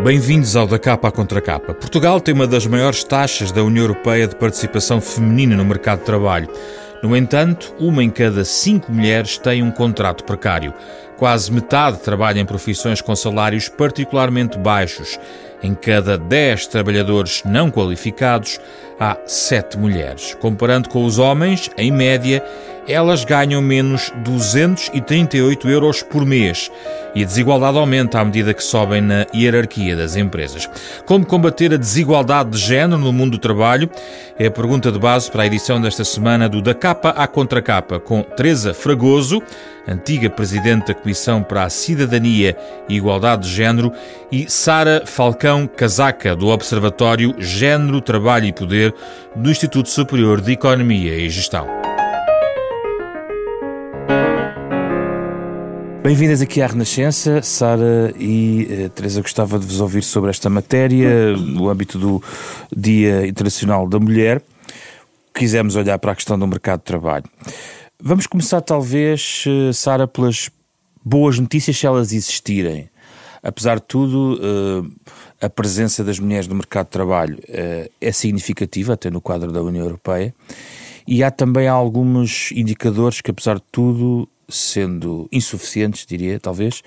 Bem-vindos ao Da Capa à Contra Capa. Portugal tem uma das maiores taxas da União Europeia de participação feminina no mercado de trabalho. No entanto, 1 em cada 5 mulheres tem um contrato precário. Quase metade trabalha em profissões com salários particularmente baixos. Em cada 10 trabalhadores não qualificados, há 7 mulheres. Comparando com os homens, em média, elas ganham menos 238 euros por mês. E a desigualdade aumenta à medida que sobem na hierarquia das empresas. Como combater a desigualdade de género no mundo do trabalho? É a pergunta de base para a edição desta semana do Da Capa à Contra Capa, com Teresa Fragoso, antiga Presidente da Comissão para a Cidadania e Igualdade de Género, e Sara Falcão Casaca, do Observatório Género, Trabalho e Poder, do Instituto Superior de Economia e Gestão. Bem-vindas aqui à Renascença, Sara e Teresa. Gostava de vos ouvir sobre esta matéria, no âmbito do Dia Internacional da Mulher. Quisemos olhar para a questão do mercado de trabalho. Vamos começar, talvez, Sara, pelas boas notícias, se elas existirem. Apesar de tudo, a presença das mulheres no mercado de trabalho é significativa, até no quadro da União Europeia, e há também alguns indicadores que, apesar de tudo, sendo insuficientes, diria, talvez,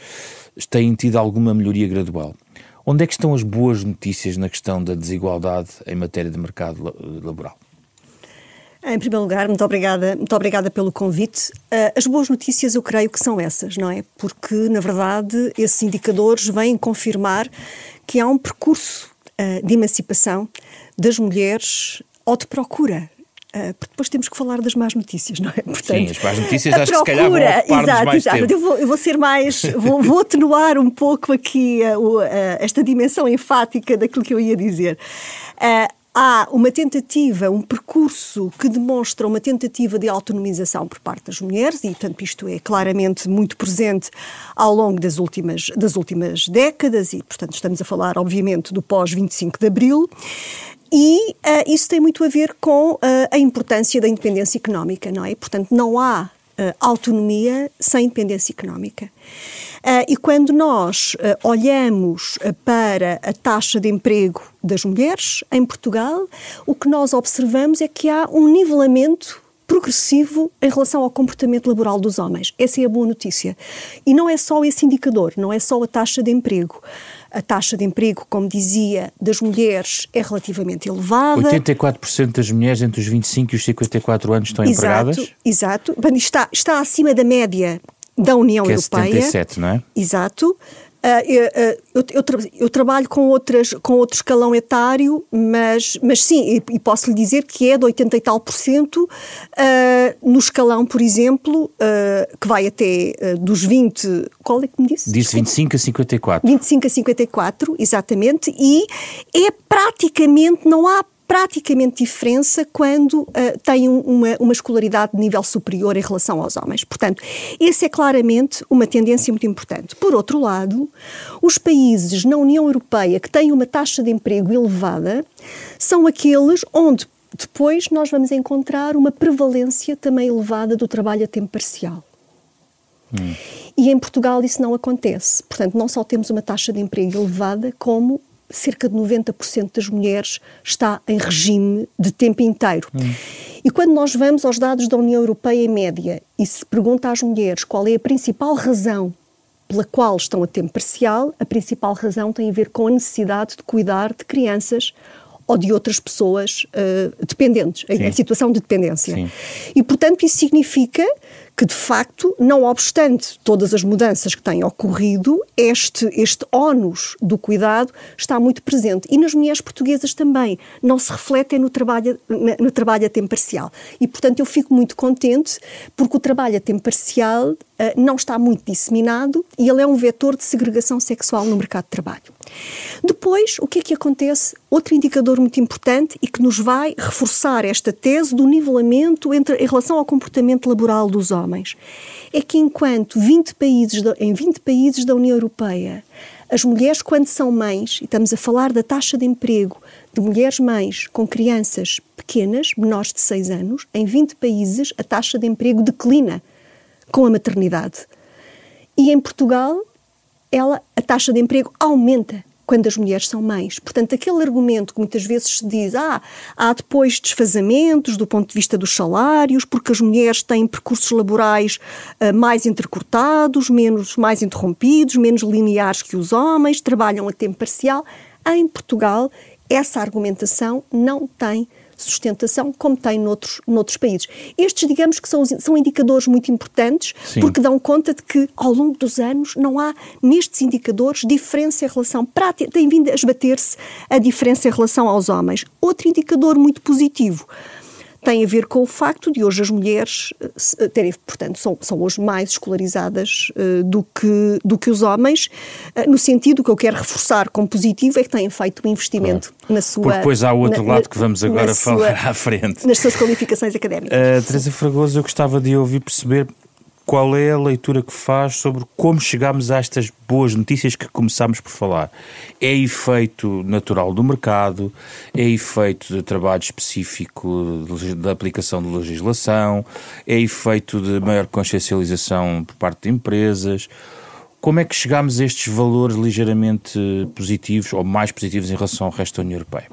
têm tido alguma melhoria gradual. Onde é que estão as boas notícias na questão da desigualdade em matéria de mercado laboral? Em primeiro lugar, muito obrigada pelo convite. As boas notícias eu creio que são essas, não é? Porque, na verdade, esses indicadores vêm confirmar que há um percurso de emancipação das mulheres ou de procura. Porque depois temos que falar das más notícias, não é? Portanto, sim, as más notícias acho que se calhar vão ocupar-nos mais tempo. Eu vou ser mais, vou atenuar um pouco aqui esta dimensão enfática daquilo que eu ia dizer. Há uma tentativa, um percurso que demonstra uma tentativa de autonomização por parte das mulheres, e portanto isto é claramente muito presente ao longo das últimas décadas, e portanto estamos a falar obviamente do pós-25 de Abril, e isso tem muito a ver com a importância da independência económica, não é? Portanto não há autonomia sem independência económica. E quando nós olhamos para a taxa de emprego das mulheres em Portugal, o que nós observamos é que há um nivelamento progressivo em relação ao comportamento laboral dos homens. Essa é a boa notícia. E não é só esse indicador, não é só a taxa de emprego. A taxa de emprego, como dizia, das mulheres é relativamente elevada. 84% das mulheres entre os 25 e os 54 anos estão empregadas? Exato. Está acima da média da União Europeia. Que é 77, não é? Exato. Eu trabalho com outro escalão etário, mas sim, e posso lhe dizer que é de 80 e tal %, no escalão, por exemplo, que vai até dos 20, qual é que me disse? Disse 25 a 54. 25 a 54, exatamente, e não há praticamente diferença quando tem uma escolaridade de nível superior em relação aos homens. Portanto, essa é claramente uma tendência muito importante. Por outro lado, os países na União Europeia que têm uma taxa de emprego elevada são aqueles onde depois nós vamos encontrar uma prevalência também elevada do trabalho a tempo parcial. E em Portugal isso não acontece. Portanto, não só temos uma taxa de emprego elevada, como cerca de 90% das mulheres está em regime de tempo inteiro. E quando nós vamos aos dados da União Europeia em média e se pergunta às mulheres qual é a principal razão pela qual estão a tempo parcial, a principal razão tem a ver com a necessidade de cuidar de crianças ou de outras pessoas dependentes, em situação de dependência. Sim. E, portanto, isso significa que, de facto, não obstante todas as mudanças que têm ocorrido, este ónus do cuidado está muito presente. E nas mulheres portuguesas também não se refletem no trabalho a tempo parcial. E, portanto, eu fico muito contente porque o trabalho a tempo parcial não está muito disseminado e ele é um vetor de segregação sexual no mercado de trabalho. Depois, o que é que acontece? Outro indicador muito importante e que nos vai reforçar esta tese do nivelamento em relação ao comportamento laboral dos homens é que enquanto em 20 países da União Europeia as mulheres, quando são mães, e estamos a falar da taxa de emprego de mulheres mães com crianças pequenas, menores de 6 anos, em 20 países a taxa de emprego declina com a maternidade. E em Portugal a taxa de emprego aumenta quando as mulheres são mães. Portanto, aquele argumento que muitas vezes se diz, há depois desfazamentos do ponto de vista dos salários, porque as mulheres têm percursos laborais mais entrecortados, mais interrompidos, menos lineares que os homens, trabalham a tempo parcial. Em Portugal, essa argumentação não tem sustentação como tem noutros países. Estes, digamos que são indicadores muito importantes, sim, porque dão conta de que, ao longo dos anos, não há, nestes indicadores, diferença em relação, tem vindo a esbater-se a diferença em relação aos homens. Outro indicador muito positivo tem a ver com o facto de hoje as mulheres portanto, são hoje mais escolarizadas do que os homens, no sentido que eu quero reforçar como positivo é que têm feito um investimento na sua... Porque depois há o outro lado que vamos agora falar à frente. Nas suas qualificações académicas. Teresa Fragoso, eu gostava de ouvir perceber qual é a leitura que faz sobre como chegámos a estas boas notícias que começámos por falar. É efeito natural do mercado? É efeito de trabalho específico da aplicação de legislação? É efeito de maior consciencialização por parte de empresas? Como é que chegámos a estes valores ligeiramente positivos ou mais positivos em relação ao resto da União Europeia?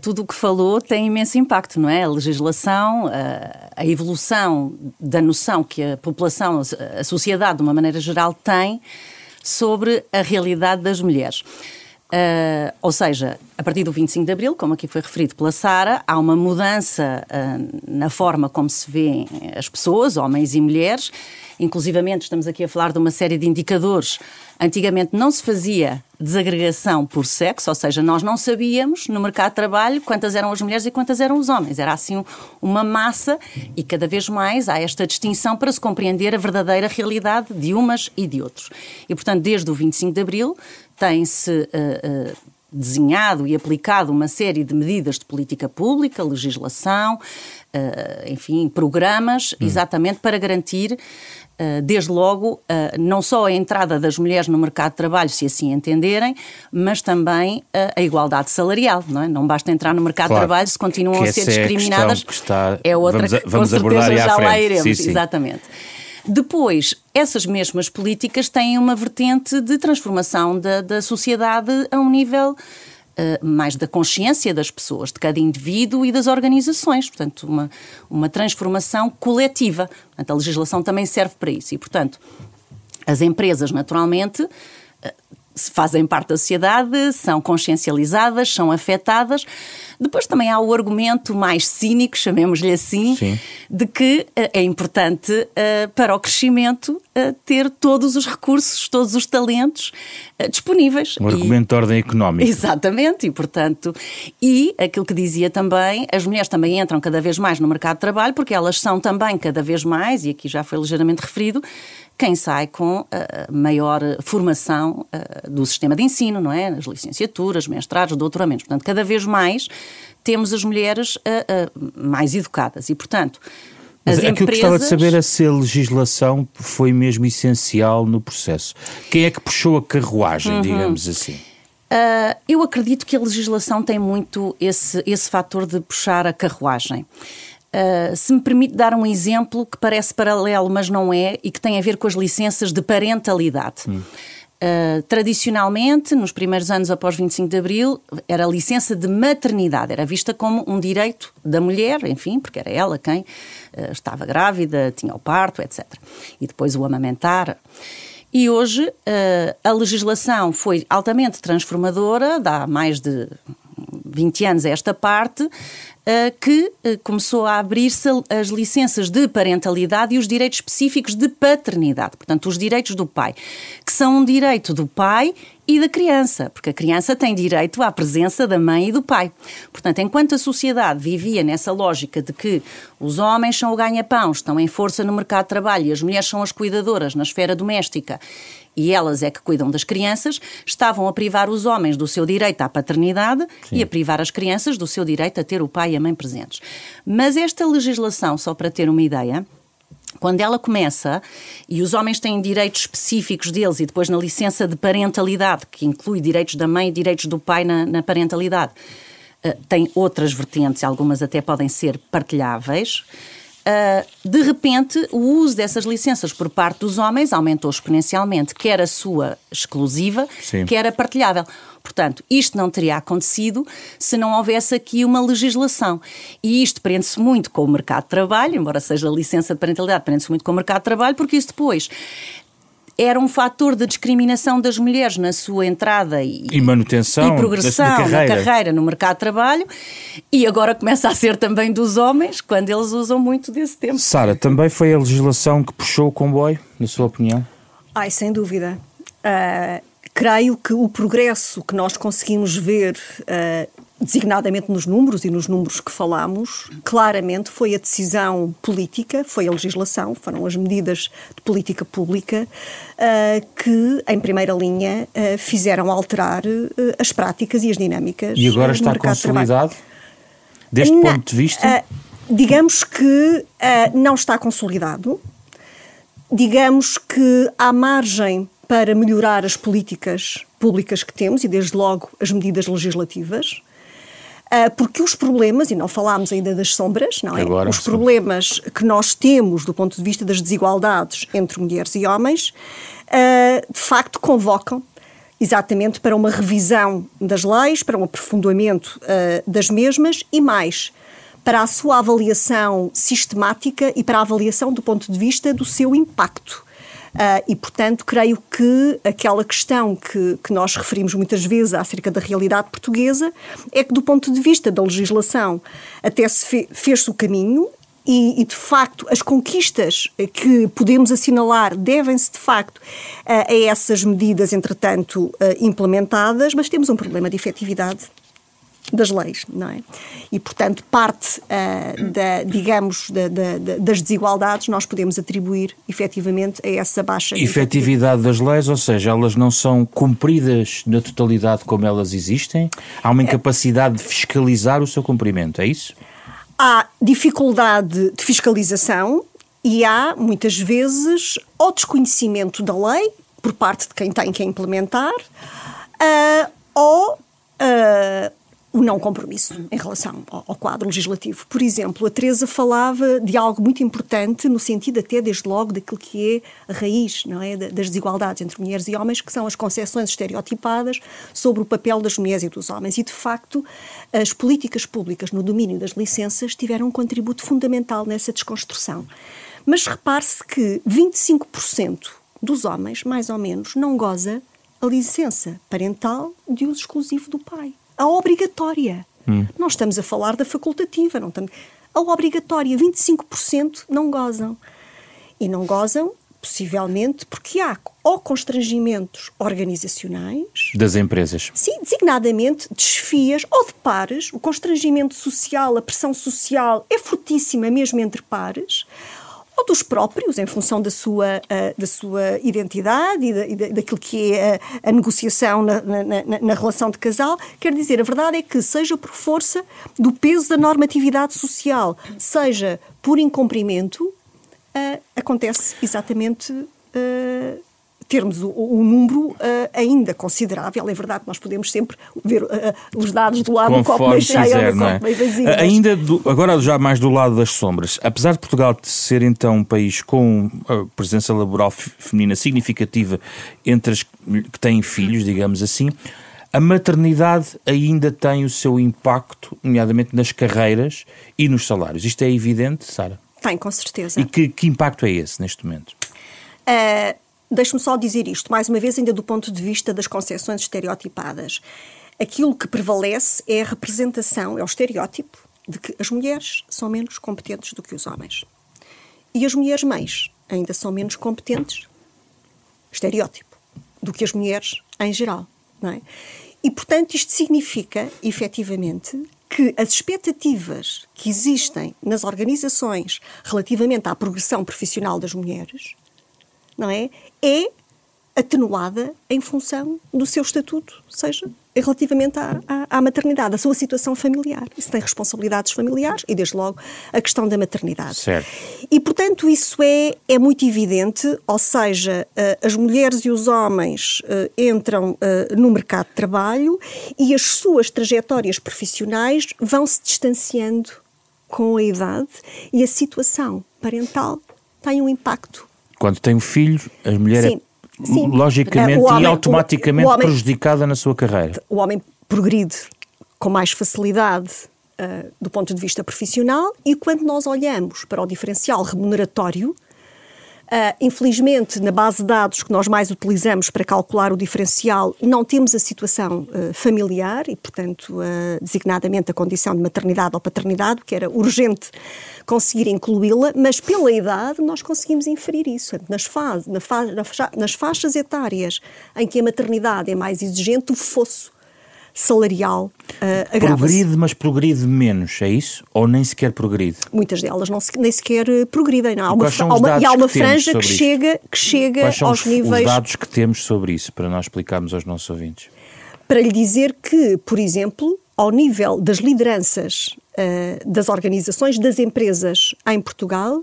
Tudo o que falou tem imenso impacto, não é? A legislação, a evolução da noção que a população, a sociedade, de uma maneira geral, tem sobre a realidade das mulheres. Ou seja, a partir do 25 de Abril, como aqui foi referido pela Sara, há uma mudança na forma como se vêem as pessoas, homens e mulheres. Inclusivamente, estamos aqui a falar de uma série de indicadores. Antigamente não se fazia desagregação por sexo, ou seja, nós não sabíamos no mercado de trabalho quantas eram as mulheres e quantas eram os homens. Era assim uma massa e cada vez mais há esta distinção para se compreender a verdadeira realidade de umas e de outros. E, portanto, desde o 25 de Abril tem-se desenhado e aplicado uma série de medidas de política pública, legislação, enfim, programas, exatamente para garantir, desde logo, não só a entrada das mulheres no mercado de trabalho, se assim entenderem, mas também a igualdade salarial, não é? Não basta entrar no mercado de trabalho se continuam a ser discriminadas. É outra que vamos abordar já lá iremos, sim. Exatamente. Depois, essas mesmas políticas têm uma vertente de transformação da sociedade a um nível mais da consciência das pessoas, de cada indivíduo e das organizações. Portanto, uma transformação coletiva. Portanto, a legislação também serve para isso. E, portanto, as empresas, naturalmente, fazem parte da sociedade, são consciencializadas, são afetadas. Depois também há o argumento mais cínico, chamemos-lhe assim, sim, de que é importante para o crescimento ter todos os recursos, todos os talentos disponíveis. Um argumento de ordem económica. Exatamente, e portanto, e aquilo que dizia também, as mulheres também entram cada vez mais no mercado de trabalho, porque elas são também cada vez mais, e aqui já foi ligeiramente referido, quem sai com maior formação do sistema de ensino, não é? As licenciaturas, mestrados, doutoramentos. Portanto, cada vez mais temos as mulheres mais educadas e, portanto, as empresas... Aquilo que gostava de saber é se a legislação foi mesmo essencial no processo. Quem é que puxou a carruagem, digamos assim? Eu acredito que a legislação tem muito esse fator de puxar a carruagem. Se me permite dar um exemplo que parece paralelo, mas não é, e que tem a ver com as licenças de parentalidade. Tradicionalmente, nos primeiros anos após 25 de Abril, era a licença de maternidade, era vista como um direito da mulher, enfim, porque era ela quem estava grávida, tinha o parto, etc. E depois o amamentar. E hoje a legislação foi altamente transformadora, dá mais de 20 anos a esta parte, que começou a abrir-se as licenças de parentalidade e os direitos específicos de paternidade. Portanto, os direitos do pai, que são um direito do pai e da criança, porque a criança tem direito à presença da mãe e do pai. Portanto, enquanto a sociedade vivia nessa lógica de que os homens são o ganha-pão, estão em força no mercado de trabalho e as mulheres são as cuidadoras na esfera doméstica e elas é que cuidam das crianças, estavam a privar os homens do seu direito à paternidade, sim, e a privar as crianças do seu direito a ter o pai e a mãe presentes. Mas esta legislação, só para ter uma ideia, quando ela começa, e os homens têm direitos específicos deles, e depois na licença de parentalidade, que inclui direitos da mãe e direitos do pai na parentalidade, tem outras vertentes, algumas até podem ser partilháveis. de repente, o uso dessas licenças por parte dos homens aumentou exponencialmente, quer a sua exclusiva, Sim. quer a partilhável. Portanto, isto não teria acontecido se não houvesse aqui uma legislação. E isto prende-se muito com o mercado de trabalho, embora seja a licença de parentalidade, prende-se muito com o mercado de trabalho, porque isso depois era um fator de discriminação das mulheres na sua entrada e manutenção e progressão da na carreira no mercado de trabalho, e agora começa a ser também dos homens, quando eles usam muito desse tempo. Sara, também foi a legislação que puxou o comboio, na sua opinião? Sem dúvida. Creio que o progresso que nós conseguimos ver, designadamente nos números e nos números que falámos, claramente foi a decisão política, foi a legislação, foram as medidas de política pública que, em primeira linha, fizeram alterar as práticas e as dinâmicas. E agora está consolidado? Deste ponto de vista? Digamos que não está consolidado. Digamos que há margem para melhorar as políticas públicas que temos e, desde logo, as medidas legislativas. Porque os problemas, e não falámos ainda das sombras, não é? Agora, os problemas que nós temos do ponto de vista das desigualdades entre mulheres e homens, de facto convocam exatamente para uma revisão das leis, para um aprofundamento das mesmas e mais, para a sua avaliação sistemática e para a avaliação do ponto de vista do seu impacto. E, portanto, creio que aquela questão que nós referimos muitas vezes acerca da realidade portuguesa é que, do ponto de vista da legislação, até se fez-se o caminho e, de facto, as conquistas que podemos assinalar devem-se, de facto, a essas medidas, entretanto, implementadas, mas temos um problema de efetividade das leis, não é? E, portanto, parte, das desigualdades nós podemos atribuir, efetivamente, a essa baixa efetividade das leis, ou seja, elas não são cumpridas na totalidade como elas existem? Há uma incapacidade de fiscalizar o seu cumprimento, é isso? Há dificuldade de fiscalização e há, muitas vezes, ou desconhecimento da lei, por parte de quem tem que implementar, ou o não compromisso em relação ao quadro legislativo. Por exemplo, a Teresa falava de algo muito importante no sentido até, desde logo, daquilo que é a raiz, não é, das desigualdades entre mulheres e homens, que são as concepções estereotipadas sobre o papel das mulheres e dos homens. E, de facto, as políticas públicas no domínio das licenças tiveram um contributo fundamental nessa desconstrução. Mas repare-se que 25% dos homens, mais ou menos, não goza a licença parental de uso exclusivo do pai. A obrigatória. Não estamos a falar da facultativa. Não estamos... A obrigatória, 25% não gozam. E não gozam, possivelmente, porque há ou constrangimentos organizacionais... Das empresas. Sim, designadamente desfias ou de pares. O constrangimento social, a pressão social é fortíssima mesmo entre pares... ou dos próprios, em função da sua identidade e daquilo que é a negociação na relação de casal. Quer dizer, a verdade é que, seja por força do peso da normatividade social, seja por incumprimento, acontece exatamente termos um número ainda considerável. É verdade que nós podemos sempre ver os dados do lado do copo meio cheio ou do copo meio vazio. Agora já mais do lado das sombras. Apesar de Portugal ser então um país com presença laboral feminina significativa entre as que têm filhos, digamos assim, a maternidade ainda tem o seu impacto, nomeadamente nas carreiras e nos salários. Isto é evidente, Sara? Tem, com certeza. E que impacto é esse neste momento? Deixe-me só dizer isto, mais uma vez, ainda do ponto de vista das concepções estereotipadas. Aquilo que prevalece é a representação, é o estereótipo de que as mulheres são menos competentes do que os homens. E as mulheres mães ainda são menos competentes, estereótipo, do que as mulheres em geral, não é? E, portanto, isto significa, efetivamente, que as expectativas que existem nas organizações relativamente à progressão profissional das mulheres, não é atenuada em função do seu estatuto, seja relativamente à maternidade, a sua situação familiar. Isso tem responsabilidades familiares e, desde logo, a questão da maternidade. Certo. E, portanto, isso é muito evidente, ou seja, as mulheres e os homens entram no mercado de trabalho e as suas trajetórias profissionais vão se distanciando com a idade e a situação parental tem um impacto. Quando tem um filho, a mulher Sim. logicamente e automaticamente prejudicada na sua carreira. O homem progride com mais facilidade do ponto de vista profissional, e quando nós olhamos para o diferencial remuneratório, infelizmente, na base de dados que nós mais utilizamos para calcular o diferencial, não temos a situação familiar e, portanto, designadamente a condição de maternidade ou paternidade, que era urgente conseguir incluí-la, mas pela idade nós conseguimos inferir isso. Nas faixas etárias em que a maternidade é mais exigente, o fosso salarial agrava-se. Progride, mas progride menos, é isso? Ou nem sequer progride? Muitas delas nem sequer progridem. Não. E há uma franja que chega Quais são aos níveis... os dados que temos sobre isso, para nós explicarmos aos nossos ouvintes? Para lhe dizer que, por exemplo, ao nível das lideranças das organizações, das empresas em Portugal,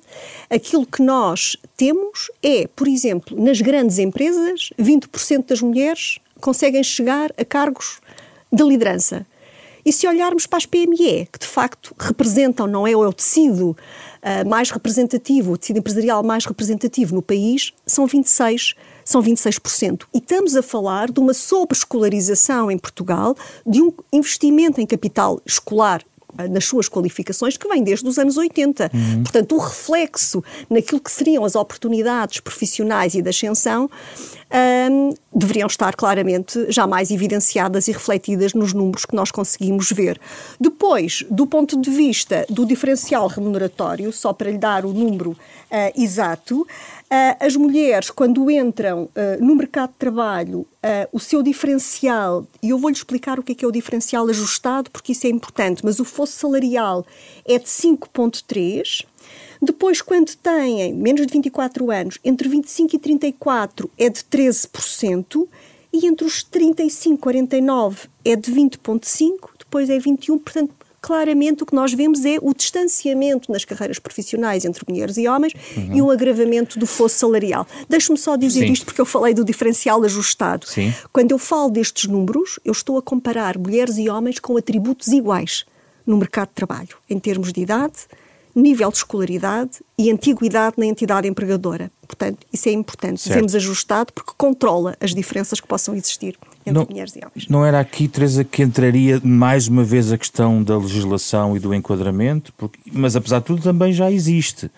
aquilo que nós temos é, por exemplo, nas grandes empresas, 20% das mulheres conseguem chegar a cargos de liderança. E se olharmos para as PME, que de facto representam, não é o tecido mais representativo, o tecido empresarial mais representativo no país, são 26%. E estamos a falar de uma sobreescolarização em Portugal, de um investimento em capital escolar nas suas qualificações, que vem desde os anos 80. Portanto, o reflexo naquilo que seriam as oportunidades profissionais e de ascensão deveriam estar claramente já mais evidenciadas e refletidas nos números que nós conseguimos ver. Depois, do ponto de vista do diferencial remuneratório, só para lhe dar o número exato, as mulheres, quando entram no mercado de trabalho, o seu diferencial, e eu vou-lhe explicar o que é o diferencial ajustado, porque isso é importante, mas o fosso salarial é de 5,3%. Depois, quando têm menos de 24 anos, entre 25 e 34 é de 13%, e entre os 35 e 49 é de 20,5%, depois é 21%. Portanto, claramente o que nós vemos é o distanciamento nas carreiras profissionais entre mulheres e homens e o agravamento do fosso salarial. Deixe-me só dizer isto, porque eu falei do diferencial ajustado. Sim. Quando eu falo destes números, eu estou a comparar mulheres e homens com atributos iguais no mercado de trabalho, em termos de idade, nível de escolaridade e antiguidade na entidade empregadora. Portanto, isso é importante. Dizemos ajustado porque controla as diferenças que possam existir entre mulheres e homens. Não era aqui, Teresa, que entraria mais uma vez a questão da legislação e do enquadramento? Mas, apesar de tudo, também já existe.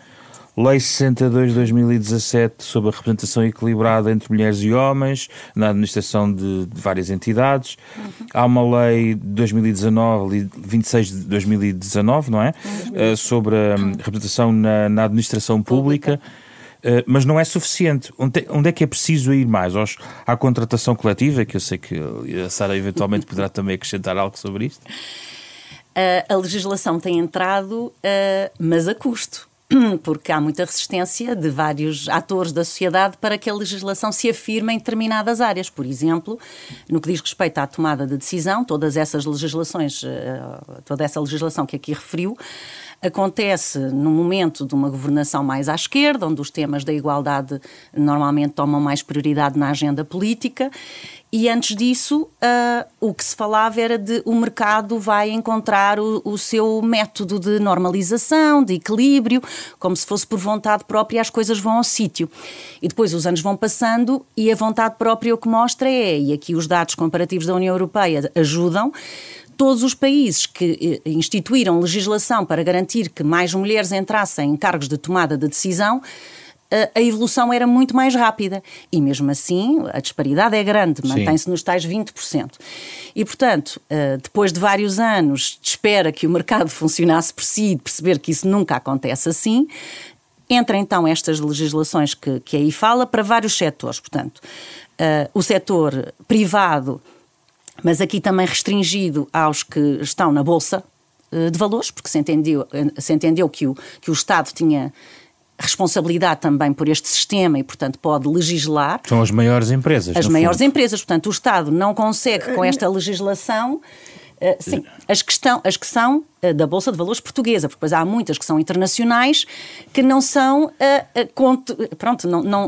Lei 62 de 2017 sobre a representação equilibrada entre mulheres e homens na administração de várias entidades. Há uma lei de 2019, 26 de 2019, não é? Sobre a representação na administração pública. Mas não é suficiente. Onde é que é preciso ir mais? À contratação coletiva, que eu sei que a Sara eventualmente poderá também acrescentar algo sobre isto. A legislação tem entrado, mas a custo. Porque há muita resistência de vários atores da sociedade para que a legislação se afirme em determinadas áreas. Por exemplo, no que diz respeito à tomada de decisão, toda essa legislação que aqui referiu, acontece no momento de uma governação mais à esquerda, onde os temas da igualdade normalmente tomam mais prioridade na agenda política. E antes disso, o que se falava era de o mercado vai encontrar o seu método de normalização, de equilíbrio, como se fosse por vontade própria as coisas vão ao sítio. E depois os anos vão passando e a vontade própria o que mostra e aqui os dados comparativos da União Europeia ajudam, todos os países que instituíram legislação para garantir que mais mulheres entrassem em cargos de tomada de decisão, a evolução era muito mais rápida. E mesmo assim, a disparidade é grande, mantém-se nos tais 20%. E, portanto, depois de vários anos de espera que o mercado funcionasse por si e de perceber que isso nunca acontece assim, entra então estas legislações que aí fala para vários setores. Portanto, o setor privado, mas aqui também restringido aos que estão na Bolsa de Valores, porque se entendeu que o Estado tinha responsabilidade também por este sistema e, portanto, pode legislar. São as maiores empresas. As maiores empresas. Portanto, o Estado não consegue, com esta legislação, Sim, as que são da Bolsa de Valores portuguesa, porque depois há muitas que são internacionais que não são,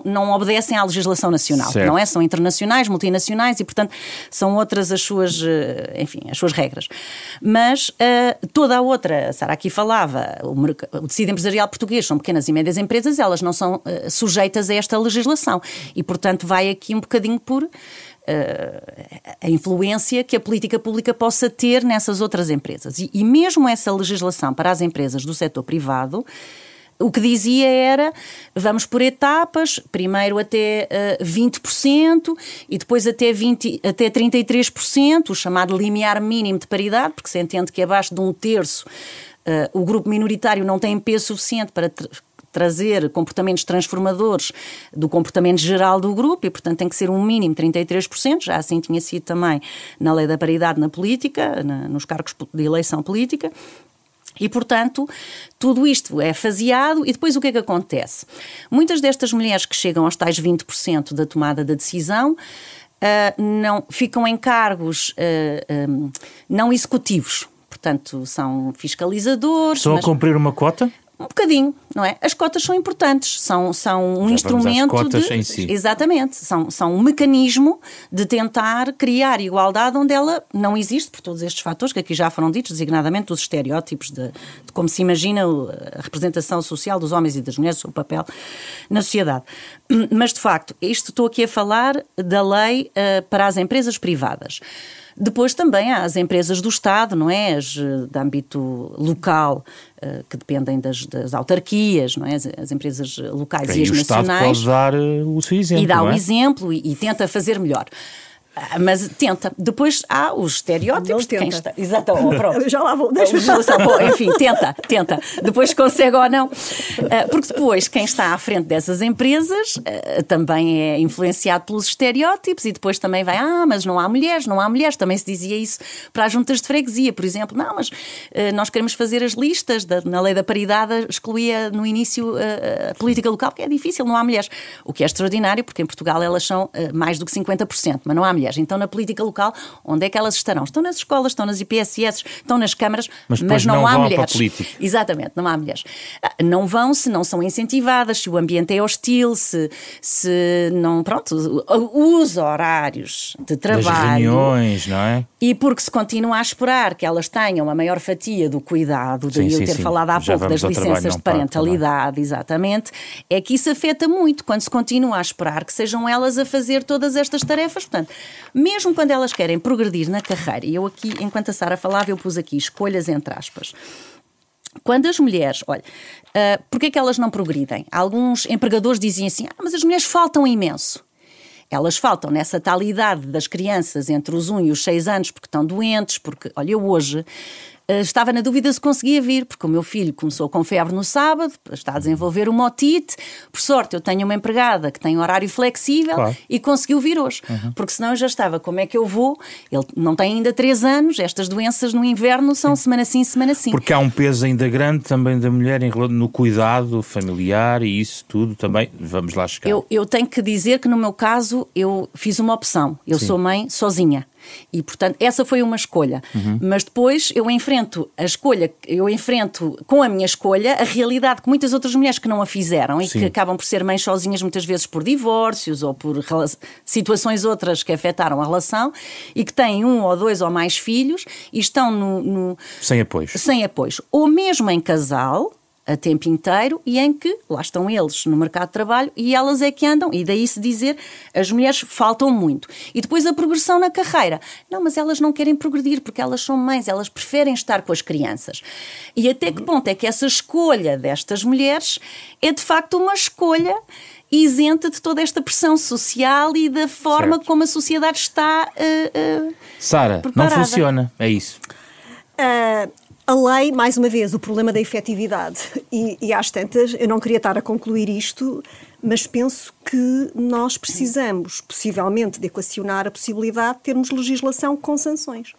não obedecem à legislação nacional, certo. Não é? São internacionais, multinacionais e, portanto, são outras as suas regras. Mas toda a outra, a Sara aqui falava, o tecido empresarial português são pequenas e médias empresas, elas não são sujeitas a esta legislação e, portanto, vai aqui um bocadinho por a influência que a política pública possa ter nessas outras empresas. E mesmo essa legislação para as empresas do setor privado, o que dizia era, vamos por etapas, primeiro até 20% e depois até 33%, o chamado limiar mínimo de paridade, porque se entende que abaixo de 1/3 o grupo minoritário não tem peso suficiente para trazer comportamentos transformadores do comportamento geral do grupo e, portanto, tem que ser um mínimo 33%, já assim tinha sido também na lei da paridade na política, nos cargos de eleição política. E, portanto, tudo isto é faseado e depois o que é que acontece? Muitas destas mulheres que chegam aos tais 20% da tomada da decisão não ficam em cargos não executivos. Portanto, são fiscalizadores. Estão a cumprir uma cota? Um bocadinho, não é? As cotas são importantes, são um instrumento cotas em si. Exatamente, são um mecanismo de tentar criar igualdade onde ela não existe, por todos estes fatores que aqui já foram ditos, designadamente os estereótipos de como se imagina a representação social dos homens e das mulheres, o seu papel na sociedade. Mas, de facto, estou aqui a falar da lei para as empresas privadas. Depois também há as empresas do Estado, não é? As de âmbito local, que dependem das autarquias, não é? As empresas locais e as nacionais. E o Estado pode dar o seu exemplo, e dá o é? exemplo e tenta fazer melhor. Mas tenta. Depois há os estereótipos de quem está. Exato, pronto. Já lá vou. Enfim, tenta. Depois consegue ou não. Porque depois quem está à frente dessas empresas também é influenciado pelos estereótipos e depois também vai, mas não há mulheres. Também se dizia isso para as juntas de freguesia, por exemplo. Não, mas nós queremos fazer as listas. Na lei da paridade excluía no início a política local, porque é difícil, não há mulheres. O que é extraordinário, porque em Portugal elas são mais do que 50%, mas não há mulheres. Então, na política local, onde é que elas estarão? Estão nas escolas, estão nas IPSS, estão nas câmaras, mas não há mulheres. Exatamente, não há mulheres. Não vão se não são incentivadas, se o ambiente é hostil, se não, os horários de trabalho. Das reuniões, não é? E porque se continua a esperar que elas tenham a maior fatia do cuidado, daí eu ter falado há pouco das licenças de parentalidade, exatamente, é que isso afeta muito quando se continua a esperar que sejam elas a fazer todas estas tarefas. Portanto, mesmo quando elas querem progredir na carreira, e eu aqui, enquanto a Sara falava, eu pus aqui escolhas entre aspas. Quando as mulheres, porque é que elas não progridem? Alguns empregadores diziam assim, mas as mulheres faltam imenso. Elas faltam nessa tal idade das crianças entre os 1 e os 6 anos porque estão doentes, porque, eu hoje estava na dúvida se conseguia vir, porque o meu filho começou com febre no sábado, está a desenvolver uma otite, por sorte eu tenho uma empregada que tem horário flexível, claro, e conseguiu vir hoje, porque senão eu já estava, como é que eu vou? Ele não tem ainda 3 anos, estas doenças no inverno são semana sim, semana sim. Porque há um peso ainda grande também da mulher no cuidado familiar e isso tudo também, vamos lá chegar. Eu tenho que dizer que no meu caso eu fiz uma opção, eu sou mãe sozinha. E, portanto, essa foi uma escolha. Mas depois eu enfrento com a minha escolha a realidade que muitas outras mulheres que não a fizeram e que acabam por ser mães sozinhas muitas vezes por divórcios ou por situações outras que afetaram a relação e que têm 1 ou 2 ou mais filhos e estão sem apoios. Ou mesmo em casal, a tempo inteiro, e em que lá estão eles no mercado de trabalho e elas é que andam, e daí se dizer as mulheres faltam muito. E depois a progressão na carreira. Não, mas elas não querem progredir porque elas são mães, elas preferem estar com as crianças. E até que ponto é que essa escolha destas mulheres é de facto uma escolha isenta de toda esta pressão social e da forma como a sociedade está Sara, preparada. Não funciona, é isso. A lei, mais uma vez, o problema da efetividade. E às tantas, eu não queria estar a concluir isto, mas penso que nós precisamos, possivelmente, de equacionar a possibilidade de termos legislação com sanções.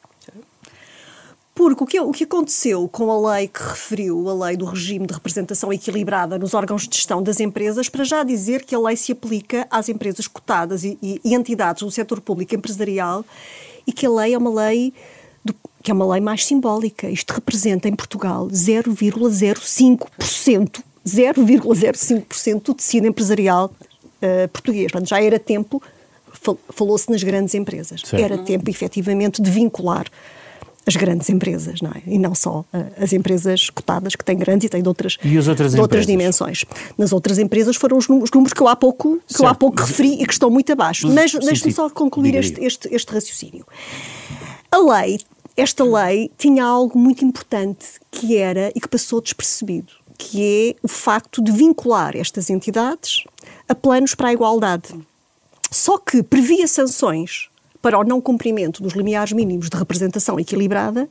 Porque o que aconteceu com a lei que referiu, a lei do regime de representação equilibrada nos órgãos de gestão das empresas, para já dizer que a lei se aplica às empresas cotadas e entidades do setor público empresarial e que a lei é uma lei que é uma lei mais simbólica. Isto representa em Portugal 0,05% do tecido empresarial português. Portanto, já era tempo, falou-se nas grandes empresas, certo. Era tempo, efetivamente, de vincular as grandes empresas, não é? E não só as empresas cotadas, que têm grandes e têm de outras dimensões. Nas outras empresas foram os números que eu há pouco referi e que estão muito abaixo. Mas deixe-me só concluir este raciocínio. Esta lei tinha algo muito importante que era, e que passou despercebido, que é o facto de vincular estas entidades a planos para a igualdade. Só que previa sanções para o não cumprimento dos limiares mínimos de representação equilibrada,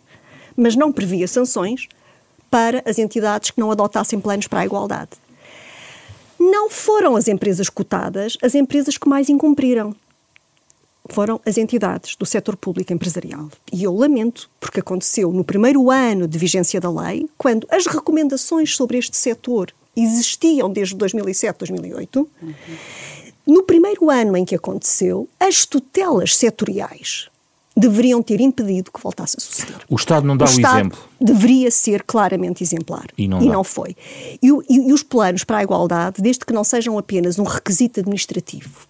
mas não previa sanções para as entidades que não adotassem planos para a igualdade. Não foram as empresas cotadas as empresas que mais incumpriram. Foram as entidades do setor público empresarial. E eu lamento, porque aconteceu no primeiro ano de vigência da lei, quando as recomendações sobre este setor existiam desde 2007, 2008, no primeiro ano em que aconteceu, as tutelas setoriais deveriam ter impedido que voltasse a suceder. O Estado não dá o exemplo. Deveria ser claramente exemplar. E não foi. E os planos para a igualdade, desde que não sejam apenas um requisito administrativo,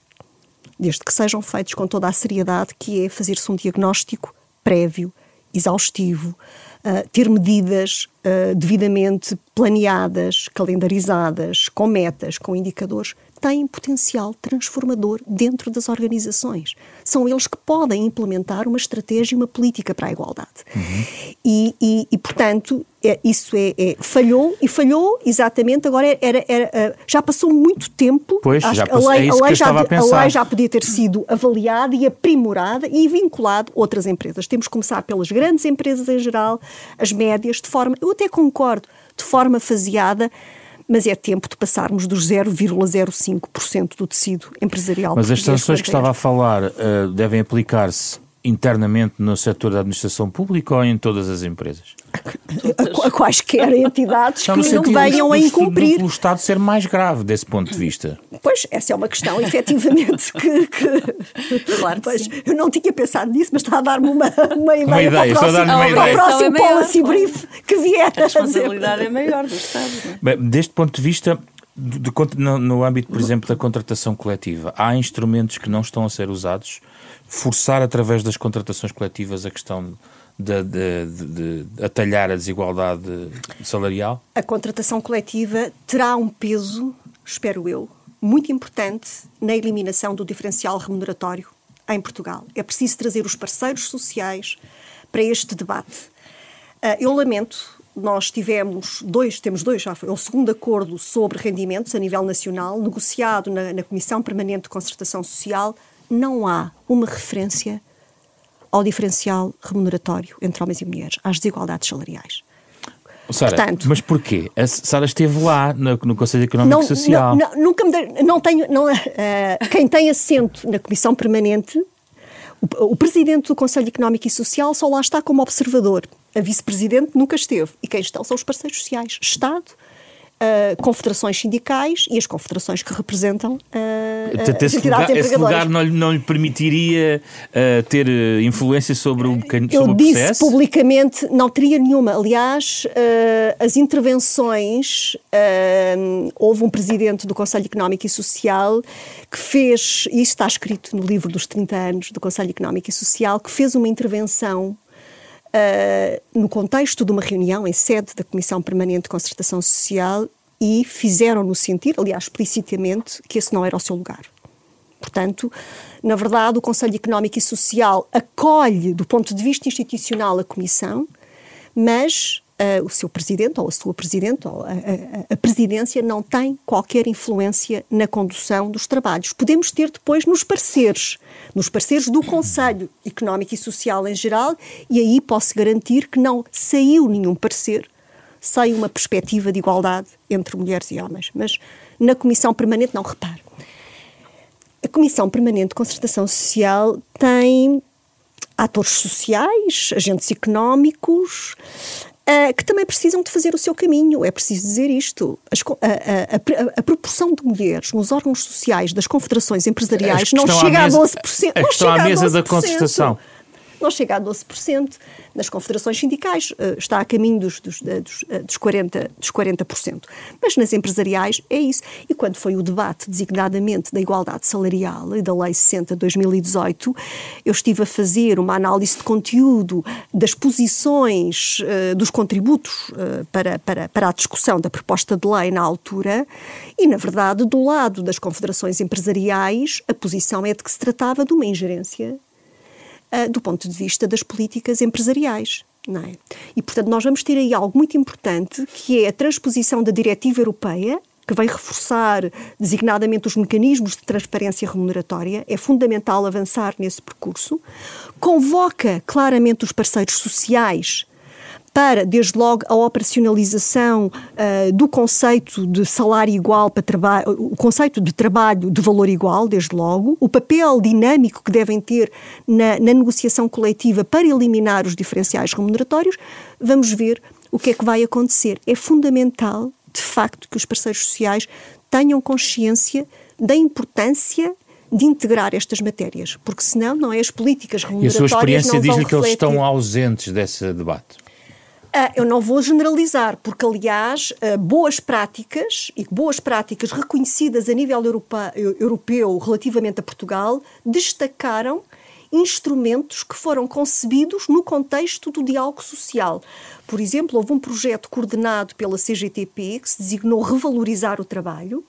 desde que sejam feitos com toda a seriedade, que é fazer-se um diagnóstico prévio, exaustivo, ter medidas devidamente planeadas, calendarizadas, com metas, com indicadores, têm potencial transformador dentro das organizações. São eles que podem implementar uma estratégia e uma política para a igualdade. E portanto, isso falhou exatamente. Agora já passou muito tempo. Pois, a lei já podia ter sido avaliada e aprimorada e vinculado a outras empresas. Temos que começar pelas grandes empresas em geral, as médias, eu até concordo, de forma faseada, mas é tempo de passarmos dos 0,05% do tecido empresarial. Mas as sanções que estava a falar devem aplicar-se internamente no setor da administração pública ou em todas as empresas? A quaisquer entidades que não venham a incumprir. Pelo Estado ser mais grave desse ponto de vista. Pois, essa é uma questão, efetivamente, Claro, pois, eu não tinha pensado nisso, mas está a dar-me uma ideia para o próximo policy brief que vier. A responsabilidade é maior do Estado. Bem, deste ponto de vista, no âmbito, por exemplo, da contratação coletiva, há instrumentos que não estão a ser usados? Forçar através das contratações coletivas a questão de atalhar a desigualdade salarial? A contratação coletiva terá um peso, espero eu, muito importante na eliminação do diferencial remuneratório em Portugal. É preciso trazer os parceiros sociais para este debate. Eu lamento, nós temos dois, já foi o segundo acordo sobre rendimentos a nível nacional, negociado na Comissão Permanente de Concertação Social. Não há uma referência ao diferencial remuneratório entre homens e mulheres, às desigualdades salariais. Sara, portanto, mas porquê? A Sara esteve lá no Conselho Económico e Social. Quem tem assento na Comissão Permanente, o Presidente do Conselho Económico e Social só lá está como observador. A Vice-Presidente nunca esteve. E quem estão são os parceiros sociais. Estado, confederações sindicais e as confederações que representam as entidades empregadoras. Esse lugar não lhe permitiria ter influência sobre o processo? Eu disse publicamente, não teria nenhuma. Aliás, as intervenções, houve um presidente do Conselho Económico e Social que fez, e isto está escrito no livro dos 30 anos do Conselho Económico e Social, que fez uma intervenção no contexto de uma reunião em sede da Comissão Permanente de Concertação Social e fizeram no sentido, aliás, explicitamente, que esse não era o seu lugar. Portanto, na verdade, o Conselho Económico e Social acolhe, do ponto de vista institucional, a Comissão, mas o seu Presidente, ou a sua Presidente, ou a Presidência não tem qualquer influência na condução dos trabalhos. Podemos ter depois nos pareceres do Conselho Económico e Social em geral, e aí posso garantir que não saiu nenhum parecer sem uma perspectiva de igualdade entre mulheres e homens. Mas na Comissão Permanente, não, repare. A Comissão Permanente de Concertação Social tem atores sociais, agentes económicos, que também precisam de fazer o seu caminho. É preciso dizer isto. A proporção de mulheres nos órgãos sociais das confederações empresariais não chega a 12%. A questão à mesa da concertação. não chega a 12%. Nas confederações sindicais está a caminho dos 40%. Mas nas empresariais é isso. E quando foi o debate, designadamente, da igualdade salarial e da Lei 60 de 2018, eu estive a fazer uma análise de conteúdo das posições dos contributos para a discussão da proposta de lei na altura e, na verdade, do lado das confederações empresariais, a posição é de que se tratava de uma ingerência do ponto de vista das políticas empresariais. Não é? E, portanto, nós vamos ter aí algo muito importante, que é a transposição da diretiva europeia, que vai reforçar designadamente os mecanismos de transparência remuneratória. É fundamental avançar nesse percurso. Convoca claramente os parceiros sociais para, desde logo, a operacionalização do conceito de salário igual para trabalho, o conceito de trabalho de valor igual, desde logo, o papel dinâmico que devem ter na negociação coletiva para eliminar os diferenciais remuneratórios. Vamos ver o que é que vai acontecer. É fundamental, de facto, que os parceiros sociais tenham consciência da importância de integrar estas matérias, porque senão não é as políticas remuneratórias. E a sua experiência diz-lhe que eles refletir. estão ausentes desse debate? Eu não vou generalizar, porque, aliás, boas práticas reconhecidas a nível europeu relativamente a Portugal destacaram instrumentos que foram concebidos no contexto do diálogo social. Por exemplo, houve um projeto coordenado pela CGTP que se designou Revalorizar o Trabalho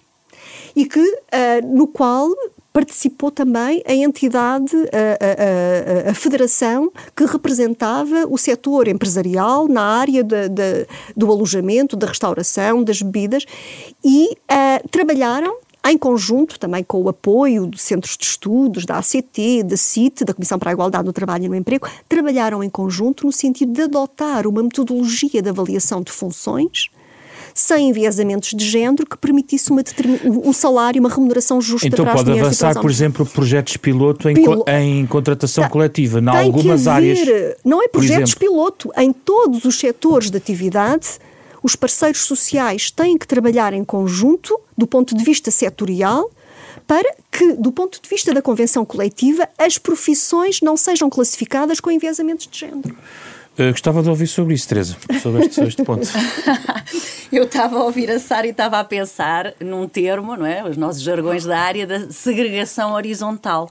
e que, no qual participou também a entidade, a federação que representava o setor empresarial na área do alojamento, da restauração, das bebidas e trabalharam em conjunto, também com o apoio de centros de estudos, da ACT, da CIT, da Comissão para a Igualdade no Trabalho e no Emprego, trabalharam em conjunto no sentido de adotar uma metodologia de avaliação de funções sem enviesamentos de género que permitisse um salário, uma remuneração justa então para as mulheres. Então pode avançar, por exemplo, projetos piloto em contratação coletiva, em algumas áreas. Não é projetos piloto, em todos os setores de atividade, os parceiros sociais têm que trabalhar em conjunto, do ponto de vista setorial, para que, do ponto de vista da convenção coletiva, as profissões não sejam classificadas com enviesamentos de género. Gostava de ouvir sobre isso, Teresa, sobre este ponto. Eu estava a ouvir a Sara e estava a pensar num termo, não é? Os nossos jargões da área da segregação horizontal.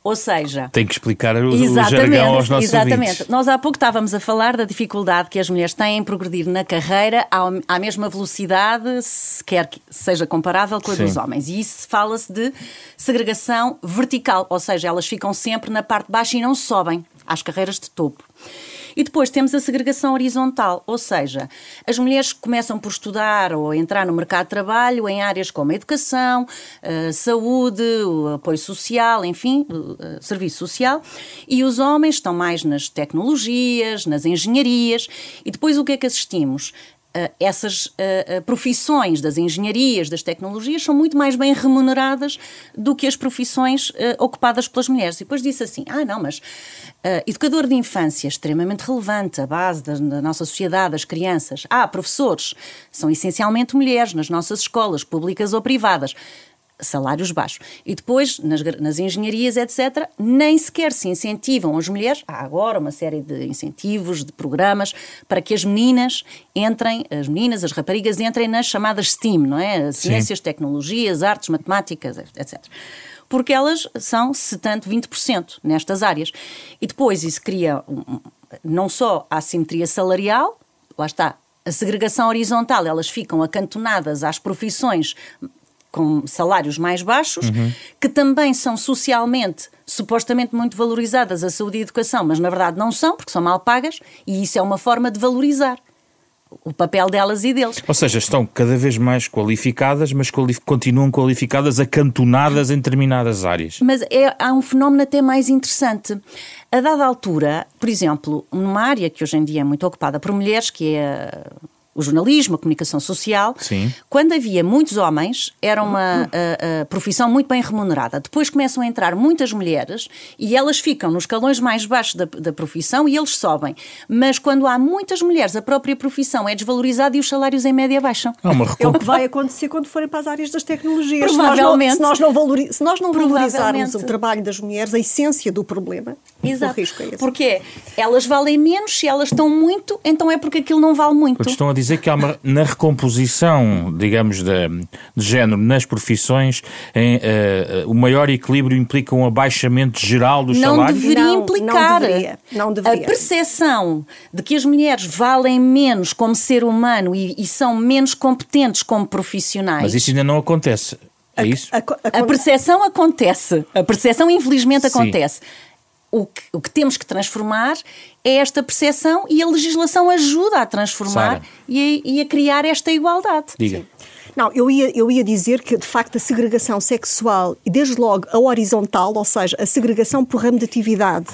Ou seja... Tem que explicar o jargão aos nossos ouvintes. Nós há pouco estávamos a falar da dificuldade que as mulheres têm em progredir na carreira à mesma velocidade, quer que seja comparável com a dos homens. E isso fala-se de segregação vertical, ou seja, elas ficam sempre na parte de baixo e não sobem às carreiras de topo. E depois temos a segregação horizontal, ou seja, as mulheres começam por estudar ou entrar no mercado de trabalho em áreas como a educação, a saúde, o apoio social, enfim, o serviço social, e os homens estão mais nas tecnologias, nas engenharias, e depois o que é que assistimos? Essas profissões das engenharias, das tecnologias, são muito mais bem remuneradas do que as profissões ocupadas pelas mulheres. E depois disse assim, não, mas educador de infância, extremamente relevante, a base da nossa sociedade, das crianças. Professores, são essencialmente mulheres nas nossas escolas, públicas ou privadas. Salários baixos. E depois, nas engenharias, etc., nem sequer se incentivam as mulheres. Há agora uma série de incentivos, de programas, para que as meninas, as raparigas entrem nas chamadas STEAM, não é? Ciências, tecnologias, artes, matemáticas, etc. Porque elas são 20% nestas áreas. E depois isso cria não só a assimetria salarial, lá está, a segregação horizontal, elas ficam acantonadas às profissões com salários mais baixos, que também são socialmente, supostamente muito valorizadas, a saúde e a educação, mas na verdade não são, porque são mal pagas, e isso é uma forma de valorizar o papel delas e deles. Ou seja, estão cada vez mais qualificadas, mas continuam qualificadas, acantonadas em determinadas áreas. Mas há um fenómeno até mais interessante. A dada altura, por exemplo, numa área que hoje em dia é muito ocupada por mulheres, que é o jornalismo, a comunicação social. Sim. Quando havia muitos homens, era uma profissão muito bem remunerada. Depois começam a entrar muitas mulheres e elas ficam nos escalões mais baixos da profissão e eles sobem. Mas quando há muitas mulheres, a própria profissão é desvalorizada e os salários em média baixam. É o que vai acontecer quando forem para as áreas das tecnologias. Provavelmente. Se nós não valorizarmos o trabalho das mulheres, a essência do problema, exato. O risco é esse. Porque elas valem menos, se elas estão muito, então é porque aquilo não vale muito. Porque estão a dizer que há na recomposição, digamos, de género nas profissões, o maior equilíbrio implica um abaixamento geral dos salários? Deveria implicar. Não deveria. A percepção de que as mulheres valem menos como ser humano e são menos competentes como profissionais. Mas isso ainda não acontece. É isso? A percepção acontece. A percepção, infelizmente, acontece. O que temos que transformar é esta percepção e a legislação ajuda a transformar e a criar esta igualdade. Diga. Não, eu ia dizer que, de facto, a segregação sexual e, desde logo, a horizontal, ou seja, a segregação por ramo de atividade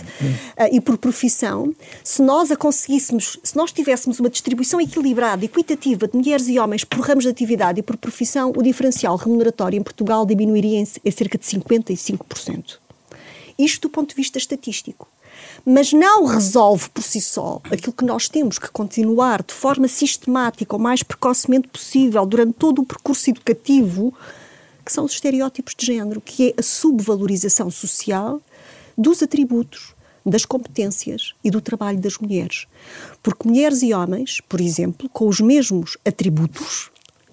e por profissão, se nós a conseguíssemos, se nós tivéssemos uma distribuição equilibrada e equitativa de mulheres e homens por ramos de atividade e por profissão, o diferencial remuneratório em Portugal diminuiria em cerca de 55%. Isto do ponto de vista estatístico. Mas não resolve por si só aquilo que nós temos que continuar de forma sistemática, o mais precocemente possível, durante todo o percurso educativo, que são os estereótipos de género, que é a subvalorização social dos atributos, das competências e do trabalho das mulheres. Porque mulheres e homens, por exemplo, com os mesmos atributos,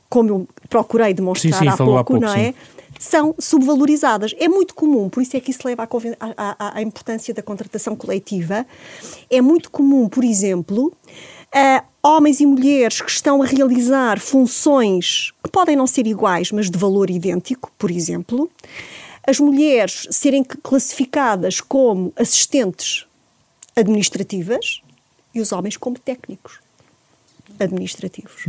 como eu procurei demonstrar há pouco, não é? São subvalorizadas. É muito comum, por isso é que isso leva à importância da contratação coletiva. É muito comum, por exemplo, homens e mulheres que estão a realizar funções que podem não ser iguais, mas de valor idêntico, por exemplo, as mulheres serem classificadas como assistentes administrativas e os homens como técnicos administrativos.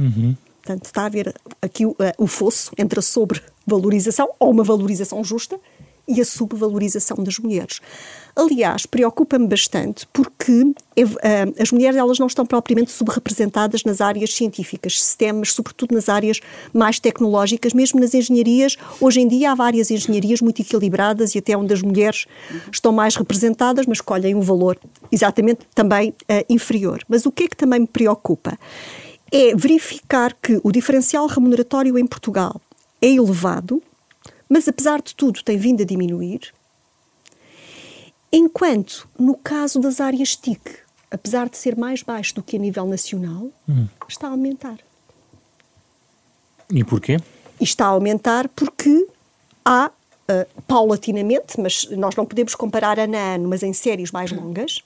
Portanto, está a haver aqui o fosso entre a sobrevalorização, ou uma valorização justa, e a subvalorização das mulheres. Aliás, preocupa-me bastante porque as mulheres elas não estão propriamente subrepresentadas nas áreas científicas, STEM, mas sobretudo nas áreas mais tecnológicas, mesmo nas engenharias. Hoje em dia há várias engenharias muito equilibradas e até onde as mulheres estão mais representadas, mas escolhem um valor exatamente também inferior. Mas o que é que também me preocupa? É verificar que o diferencial remuneratório em Portugal é elevado, mas apesar de tudo tem vindo a diminuir, enquanto no caso das áreas TIC, apesar de ser mais baixo do que a nível nacional, está a aumentar. E porquê? E está a aumentar porque há, paulatinamente, mas nós não podemos comparar ano a ano, mas em séries mais longas,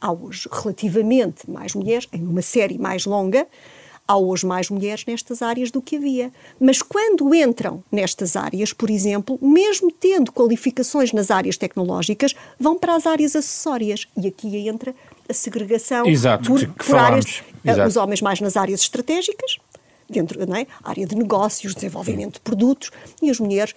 há hoje relativamente mais mulheres, em uma série mais longa, há hoje mais mulheres nestas áreas do que havia. Mas quando entram nestas áreas, por exemplo, mesmo tendo qualificações nas áreas tecnológicas, vão para as áreas acessórias. E aqui entra a segregação por áreas. Os homens mais nas áreas estratégicas, dentro, não é? Área de negócios, desenvolvimento de produtos, e as mulheres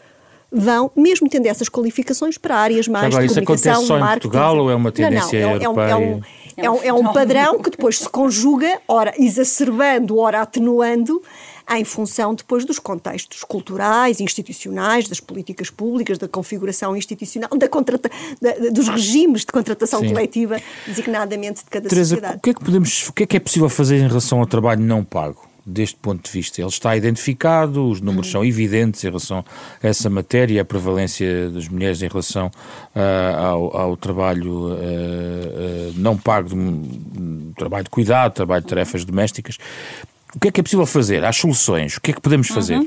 vão, mesmo tendo essas qualificações, para áreas mais de comunicação, isso acontece só em Portugal ou é uma tendência europeia? É um padrão que depois se conjuga, ora exacerbando, ora atenuando, em função depois dos contextos culturais, institucionais, das políticas públicas, da configuração institucional, dos regimes de contratação coletiva, designadamente de cada Teresa, sociedade. O que é possível fazer em relação ao trabalho não pago? Deste ponto de vista, ele está identificado, os números são evidentes em relação a essa matéria, a prevalência das mulheres em relação ao trabalho não pago, trabalho de cuidado, trabalho de tarefas domésticas. O que é possível fazer? Há soluções? O que é que podemos fazer?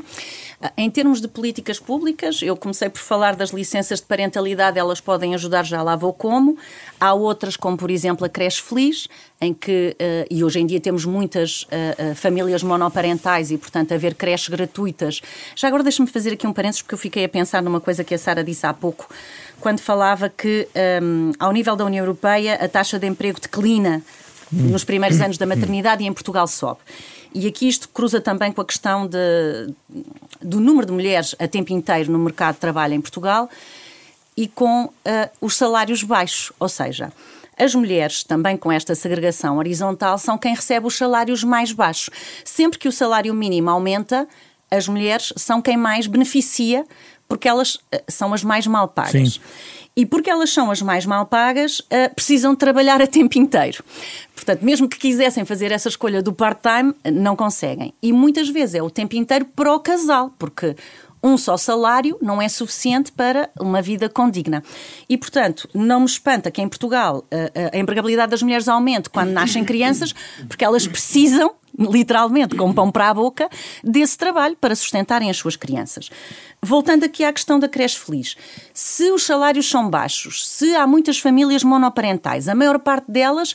Em termos de políticas públicas, eu comecei por falar das licenças de parentalidade, elas podem ajudar, já lá vou como. Há outras, como por exemplo a creche feliz, em que, e hoje em dia temos muitas famílias monoparentais e, portanto, haver creches gratuitas. Já agora deixa-me fazer aqui um parênteses, porque eu fiquei a pensar numa coisa que a Sara disse há pouco, quando falava que, ao nível da União Europeia, a taxa de emprego declina nos primeiros anos da maternidade e em Portugal sobe. E aqui isto cruza também com a questão do número de mulheres a tempo inteiro no mercado de trabalho em Portugal e com os salários baixos. Ou seja, As mulheres, também com esta segregação horizontal, são quem recebe os salários mais baixos. Sempre que o salário mínimo aumenta, as mulheres são quem mais beneficia, porque elas são as mais mal pagas. Sim. E porque elas são as mais mal pagas, precisam trabalhar a tempo inteiro. Portanto, mesmo que quisessem fazer essa escolha do part-time, não conseguem. E muitas vezes é o tempo inteiro para o casal, porque um só salário não é suficiente para uma vida condigna. E, portanto, não me espanta que em Portugal a empregabilidade das mulheres aumente quando nascem crianças, porque elas precisam, literalmente, com pão para a boca, desse trabalho para sustentarem as suas crianças. Voltando aqui à questão da creche feliz. Se os salários são baixos, se há muitas famílias monoparentais, a maior parte delas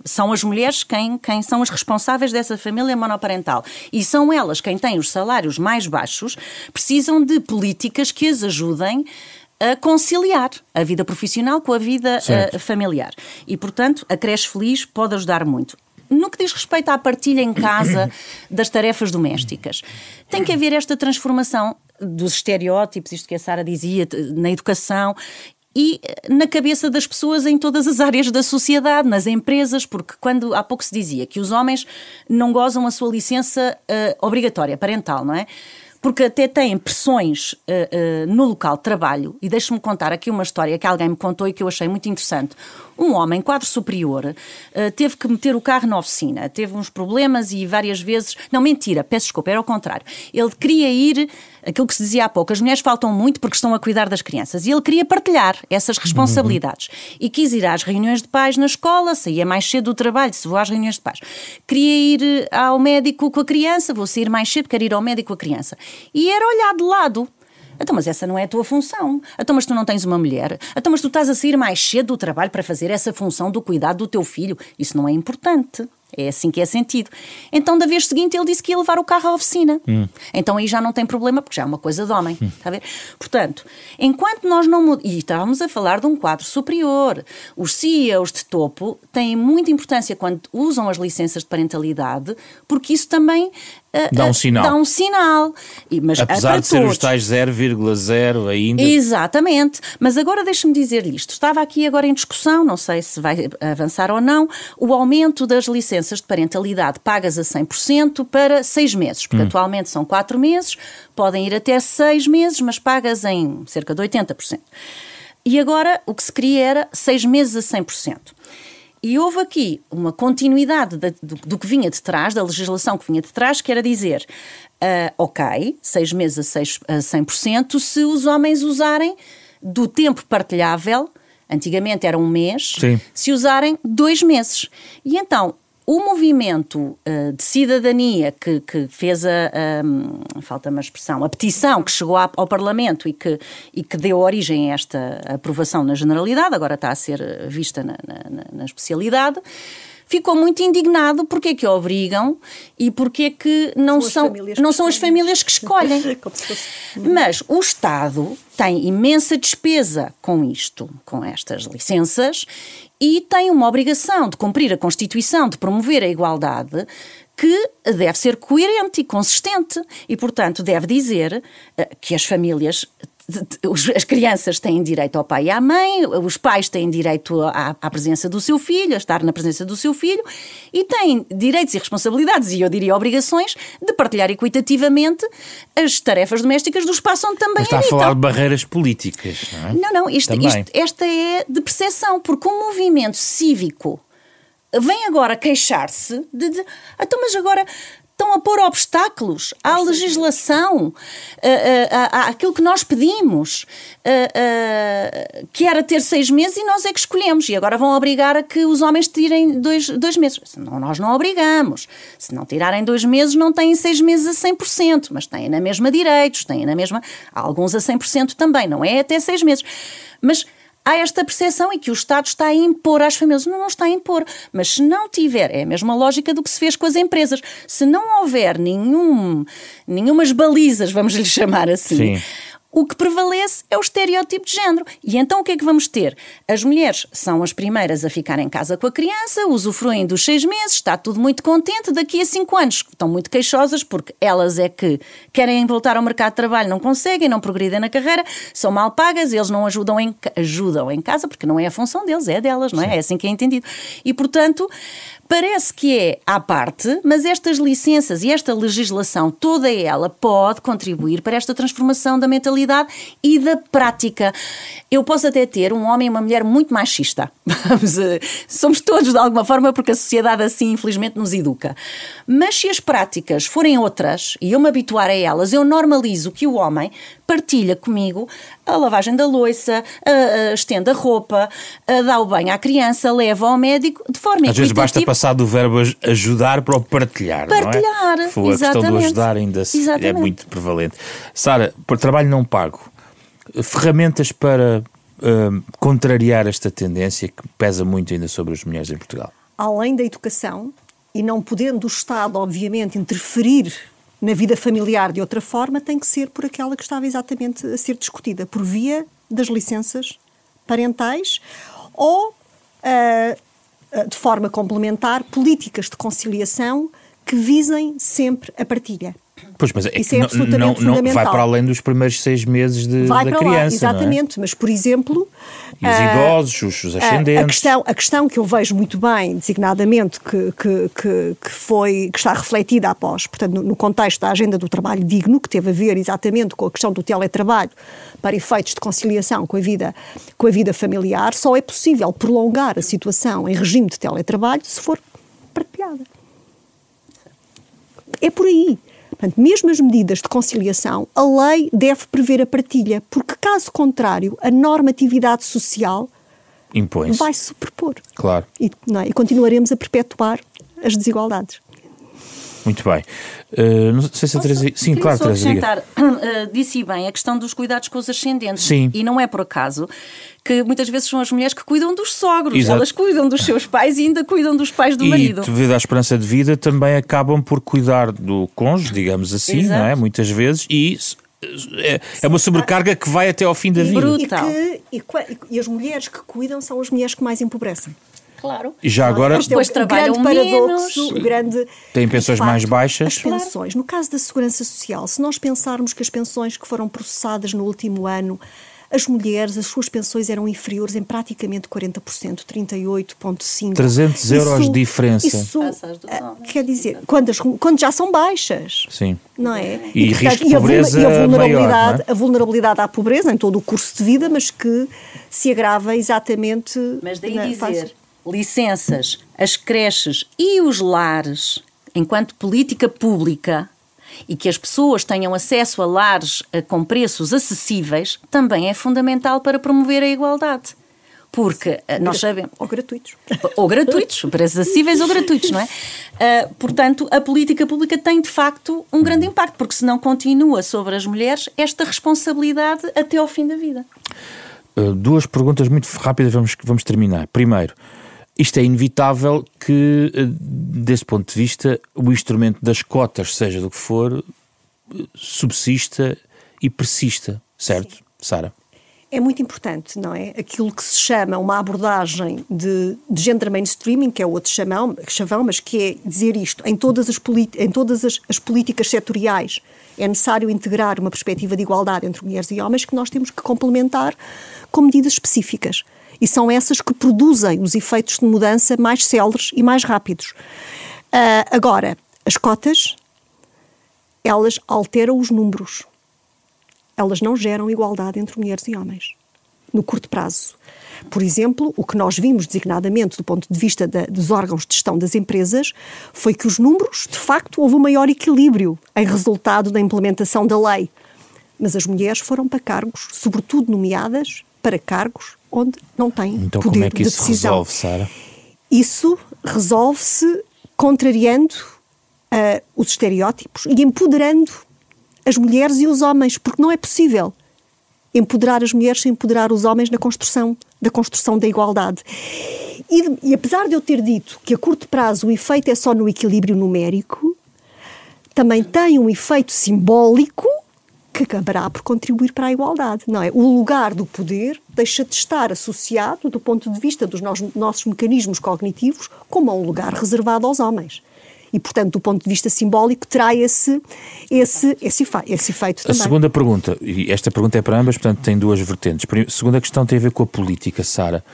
são as mulheres quem são as responsáveis dessa família monoparental. E são elas quem têm os salários mais baixos, precisam de políticas que as ajudem a conciliar a vida profissional com a vida familiar. E, portanto, a creche feliz pode ajudar muito. No que diz respeito à partilha em casa das tarefas domésticas, tem que haver esta transformação dos estereótipos, isto que a Sara dizia, na educação e na cabeça das pessoas em todas as áreas da sociedade, nas empresas, porque quando há pouco se dizia que os homens não gozam a sua licença obrigatória parental, não é? Porque até têm pressões no local de trabalho. E deixe-me contar aqui uma história que alguém me contou e que eu achei muito interessante. Um homem, quadro superior, teve que meter o carro na oficina. Teve uns problemas e várias vezes... Não, mentira, peço desculpa, era ao contrário. Ele queria ir... Aquilo que se dizia há pouco, as mulheres faltam muito porque estão a cuidar das crianças. E ele queria partilhar essas responsabilidades. E quis ir às reuniões de pais na escola, saía mais cedo do trabalho, se vou às reuniões de pais. Queria ir ao médico com a criança, vou sair mais cedo, quero ir ao médico com a criança. E era olhar de lado. Então, mas essa não é a tua função. Então, mas tu não tens uma mulher. Então, mas tu estás a sair mais cedo do trabalho para fazer essa função do cuidado do teu filho. Isso não é importante. É assim que é sentido. Então, da vez seguinte, ele disse que ia levar o carro à oficina. Então, aí já não tem problema, porque já é uma coisa de homem. Está a ver? Portanto, enquanto nós não mudamos... E estávamos a falar de um quadro superior. Os CEOs de topo têm muita importância quando usam as licenças de parentalidade, porque isso também... Dá um sinal. Dá um sinal. Mas, apesar de ser os tais 0,0 ainda. Exatamente. Mas agora deixe-me dizer-lhe isto. Estava aqui agora em discussão, não sei se vai avançar ou não, o aumento das licenças de parentalidade pagas a 100% para 6 meses. Porque atualmente são 4 meses, podem ir até 6 meses, mas pagas em cerca de 80%. E agora o que se queria era 6 meses a 100%. E houve aqui uma continuidade do que vinha de trás, da legislação que vinha de trás, que era dizer, ok, 6 meses a 100%, se os homens usarem do tempo partilhável, antigamente era 1 mês, sim, se usarem 2 meses. E então, o movimento de cidadania que fez falta-me a expressão, a petição que chegou ao Parlamento e que deu origem a esta aprovação na generalidade, agora está a ser vista na especialidade, ficou muito indignado porque é que obrigam e porque é que não são as famílias que escolhem. Mas o Estado tem imensa despesa com isto, com estas licenças, e tem uma obrigação de cumprir a Constituição, de promover a igualdade, que deve ser coerente e consistente. E, portanto, deve dizer que as famílias... As crianças têm direito ao pai e à mãe, os pais têm direito à presença do seu filho, a estar na presença do seu filho, e têm direitos e responsabilidades, e eu diria obrigações, de partilhar equitativamente as tarefas domésticas do espaço onde também habitam. Está a falar de barreiras políticas, não é? Não, esta é de percepção, porque o movimento cívico vem agora queixar-se então, mas agora... Estão a pôr obstáculos à legislação, àquilo que nós pedimos, que era ter 6 meses e nós é que escolhemos. E agora vão obrigar a que os homens tirem 2 meses. Senão nós não obrigamos. Se não tirarem 2 meses, não têm 6 meses a 100%, mas têm na mesma direitos, têm na mesma... Há alguns a 100% também, não é até 6 meses. Mas... há esta percepção em que o Estado está a impor às famílias. Não está a impor. Mas se não tiver, é a mesma lógica do que se fez com as empresas. Se não houver nenhumas balizas, vamos lhe chamar assim, sim, o que prevalece é o estereótipo de género. E então o que é que vamos ter? As mulheres são as primeiras a ficar em casa com a criança, usufruem dos 6 meses, está tudo muito contente, daqui a 5 anos estão muito queixosas porque elas é que querem voltar ao mercado de trabalho, não conseguem, não progridem na carreira, são mal pagas, eles não ajudam em casa, porque não é a função deles, é delas, não é? Sim. É assim que é entendido. E, portanto, parece que é à parte, mas estas licenças e esta legislação, toda ela pode contribuir para esta transformação da mentalidade e da prática. Eu posso até ter um homem e uma mulher muito machista. Somos todos de alguma forma, porque a sociedade assim infelizmente nos educa. Mas se as práticas forem outras e eu me habituar a elas, eu normalizo que o homem partilha comigo a lavagem da louça, estende a roupa, dá o banho à criança, leva ao médico de forma às vezes basta passar do verbo ajudar para o partilhar, partilhar, não é? Foi a questão do ajudar ainda é muito prevalente. Sara, por trabalho não pago, ferramentas para contrariar esta tendência que pesa muito ainda sobre as mulheres em Portugal? Além da educação, e não podendo o Estado, obviamente, interferir na vida familiar de outra forma, tem que ser por aquela que estava exatamente a ser discutida, por via das licenças parentais ou, de forma complementar, políticas de conciliação que visem sempre a partilha. Pois, mas isso é absolutamente fundamental. Vai para além dos primeiros 6 meses da criança, lá, exatamente, não é? Mas, por exemplo... E os idosos, os ascendentes... A questão que eu vejo muito bem, designadamente, que está refletida após, portanto, no contexto da agenda do trabalho digno, que teve a ver exatamente com a questão do teletrabalho para efeitos de conciliação com a vida familiar, só é possível prolongar a situação em regime de teletrabalho se for partilhada. É por aí. Portanto, mesmo as medidas de conciliação, a lei deve prever a partilha, porque, caso contrário, a normatividade social impõe-se, vai se superpor. Claro. E continuaremos a perpetuar as desigualdades. Muito bem. Não sei se a Teresa... Sim, claro, Teresa, diga. Disse bem a questão dos cuidados com os ascendentes. Sim. E não é por acaso que muitas vezes são as mulheres que cuidam dos sogros. Exato. Elas cuidam dos seus pais e ainda cuidam dos pais do marido. E devido à esperança de vida também acabam por cuidar do cônjuge, digamos assim, exato, não é? Muitas vezes, e é uma sobrecarga que vai até ao fim da vida. Brutal. E as mulheres que cuidam são as mulheres que mais empobrecem. Claro. E já agora... Depois trabalham menos. Têm pensões mais baixas. As pensões. No caso da Segurança Social, se nós pensarmos que as pensões que foram processadas no último ano, as mulheres, as suas pensões eram inferiores em praticamente 40%, 38,5%. 300 euros de diferença. Isso quer dizer, quando já são baixas. Sim. Não é? E risco de pobreza maior, não é? A vulnerabilidade à pobreza em todo o curso de vida, mas que se agrava exatamente... Mas daí dizer... licenças, as creches e os lares, enquanto política pública, e que as pessoas tenham acesso a lares com preços acessíveis, também é fundamental para promover a igualdade. Porque nós sabemos... Ou gratuitos. Ou gratuitos, preços acessíveis ou gratuitos, não é? Portanto, a política pública tem, de facto, um grande impacto, porque senão continua sobre as mulheres esta responsabilidade até ao fim da vida. 2 perguntas muito rápidas, vamos terminar. Primeiro, isto é inevitável que, desse ponto de vista, o instrumento das cotas, seja do que for, subsista e persista, certo, Sara? É muito importante, não é? Aquilo que se chama uma abordagem de gender mainstreaming, que é outro chavão, mas que é dizer isto, em todas as políticas setoriais é necessário integrar uma perspectiva de igualdade entre mulheres e homens que nós temos que complementar com medidas específicas. E são essas que produzem os efeitos de mudança mais céleres e mais rápidos. Agora, as cotas, elas alteram os números. Elas não geram igualdade entre mulheres e homens, no curto prazo. Por exemplo, o que nós vimos designadamente do ponto de vista dos órgãos de gestão das empresas foi que os números, de facto, houve um maior equilíbrio em resultado da implementação da lei. Mas as mulheres foram para cargos, sobretudo nomeadas para cargos onde não têm então, poder de decisão. Então como é que isso se resolve, Sara? Isso resolve-se contrariando os estereótipos e empoderando as mulheres e os homens, porque não é possível empoderar as mulheres sem empoderar os homens na construção da igualdade. E apesar de eu ter dito que a curto prazo o efeito é só no equilíbrio numérico, também tem um efeito simbólico que acabará por contribuir para a igualdade, não é? O lugar do poder deixa de estar associado, do ponto de vista dos nossos mecanismos cognitivos, como a um lugar reservado aos homens. E, portanto, do ponto de vista simbólico, terá esse efeito também. A segunda pergunta, e esta pergunta é para ambas, portanto tem duas vertentes. A segunda questão tem a ver com a política, Sara.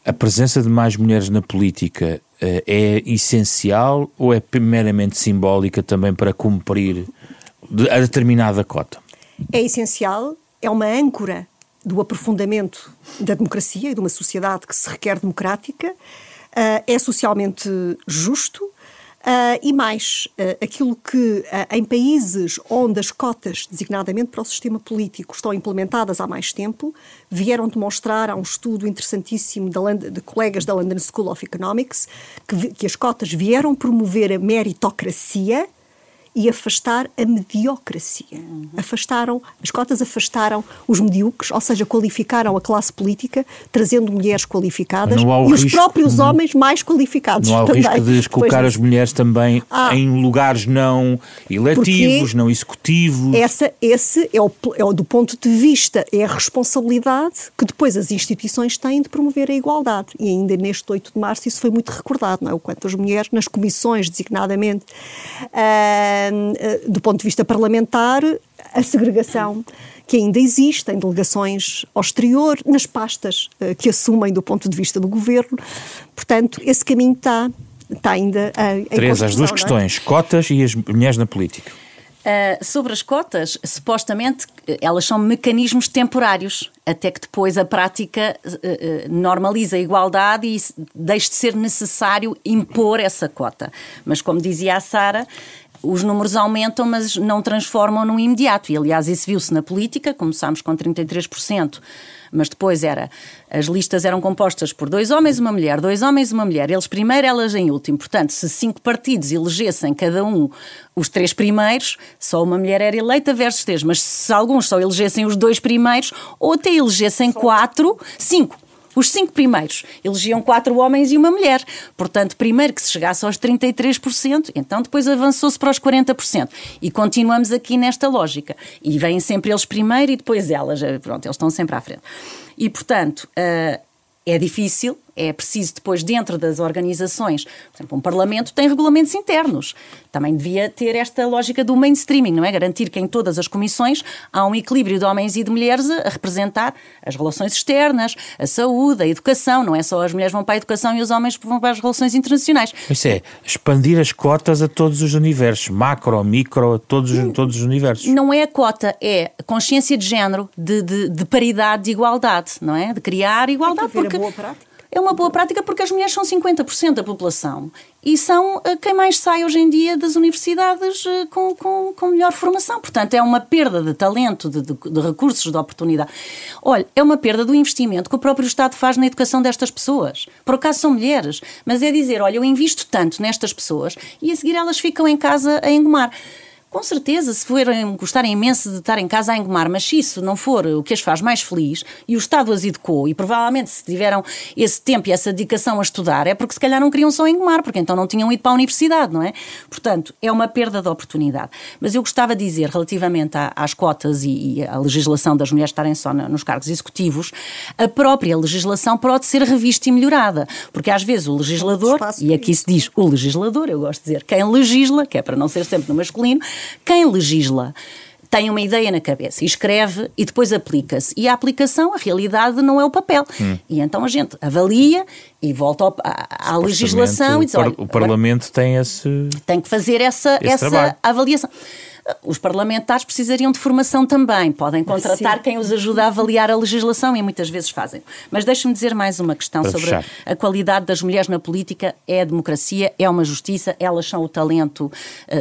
A presença de mais mulheres na política é essencial ou é meramente simbólica também para cumprir a determinada cota? É essencial, é uma âncora do aprofundamento da democracia e de uma sociedade que se requer democrática, é socialmente justo. E mais, aquilo que em países onde as cotas, designadamente para o sistema político, estão implementadas há mais tempo, vieram demonstrar, há um estudo interessantíssimo de colegas da London School of Economics, que as cotas vieram promover a meritocracia e afastar a mediocracia. As cotas afastaram os medíocres, ou seja, qualificaram a classe política, trazendo mulheres qualificadas e os próprios homens mais qualificados. Não há o também. risco de colocar as mulheres também em lugares não eletivos, não executivos? Esse é do ponto de vista, é a responsabilidade que depois as instituições têm de promover a igualdade. E ainda neste 8 de março isso foi muito recordado, não é? O quanto as mulheres nas comissões, designadamente, do ponto de vista parlamentar, a segregação que ainda existe em delegações ao exterior, nas pastas que assumem do ponto de vista do governo. Portanto, esse caminho está ainda em Teresa, as duas questões, cotas e as mulheres na política. Sobre as cotas, supostamente elas são mecanismos temporários, até que depois a prática normaliza a igualdade e deixe de ser necessário impor essa cota. Mas, como dizia a Sara, os números aumentam, mas não transformam no imediato. E, aliás, isso viu-se na política, começámos com 33%, mas depois as listas eram compostas por 2 homens e uma mulher, 2 homens e uma mulher. Eles primeiro, elas em último. Portanto, se 5 partidos elegessem cada um os 3 primeiros, só uma mulher era eleita versus 3. Mas se alguns só elegessem os 2 primeiros, ou até elegessem 5, os 5 primeiros elegiam 4 homens e uma mulher. Portanto, primeiro que se chegasse aos 33%, então depois avançou-se para os 40%. E continuamos aqui nesta lógica. E vêm sempre eles primeiro e depois elas. Pronto, eles estão sempre à frente. E, portanto, é difícil, é preciso depois dentro das organizações, por exemplo, um parlamento tem regulamentos internos, também devia ter esta lógica do mainstreaming, não é? Garantir que em todas as comissões há um equilíbrio de homens e de mulheres a representar as relações externas, a saúde, a educação, não é só as mulheres vão para a educação e os homens vão para as relações internacionais. Isso é, expandir as cotas a todos os universos, macro, micro, todos os universos. Não é a cota, é a consciência de género, de paridade, de igualdade, não é? De criar igualdade. Tem que haver a boa prática. É uma boa prática porque as mulheres são 50% da população e são quem mais sai hoje em dia das universidades com melhor formação. Portanto, é uma perda de talento, de recursos, de oportunidade. Olha, é uma perda do investimento que o próprio Estado faz na educação destas pessoas. Por acaso são mulheres, mas é dizer, olha, eu invisto tanto nestas pessoas e a seguir elas ficam em casa a engomar. Com certeza, se gostarem imenso de estar em casa a engomar, mas se isso não for o que as faz mais feliz, e o Estado as educou, e provavelmente se tiveram esse tempo e essa dedicação a estudar, é porque se calhar não queriam só engomar, porque então não tinham ido para a universidade, não é? Portanto, é uma perda de oportunidade. Mas eu gostava de dizer, relativamente às cotas e à legislação das mulheres estarem só nos cargos executivos, a própria legislação pode ser revista e melhorada, porque às vezes o legislador, e aqui se diz o legislador, eu gosto de dizer quem legisla, que é para não ser sempre no masculino, quem legisla tem uma ideia na cabeça e escreve e depois aplica-se. E a aplicação, a realidade não é o papel. E então a gente avalia e volta à legislação e diz, olha, o Parlamento tem que fazer essa avaliação. Os parlamentares precisariam de formação também. Podem contratar quem os ajuda a avaliar a legislação e muitas vezes fazem. Mas deixe-me dizer mais uma questão sobre a qualidade das mulheres na política. É a democracia, é uma justiça, elas são o talento,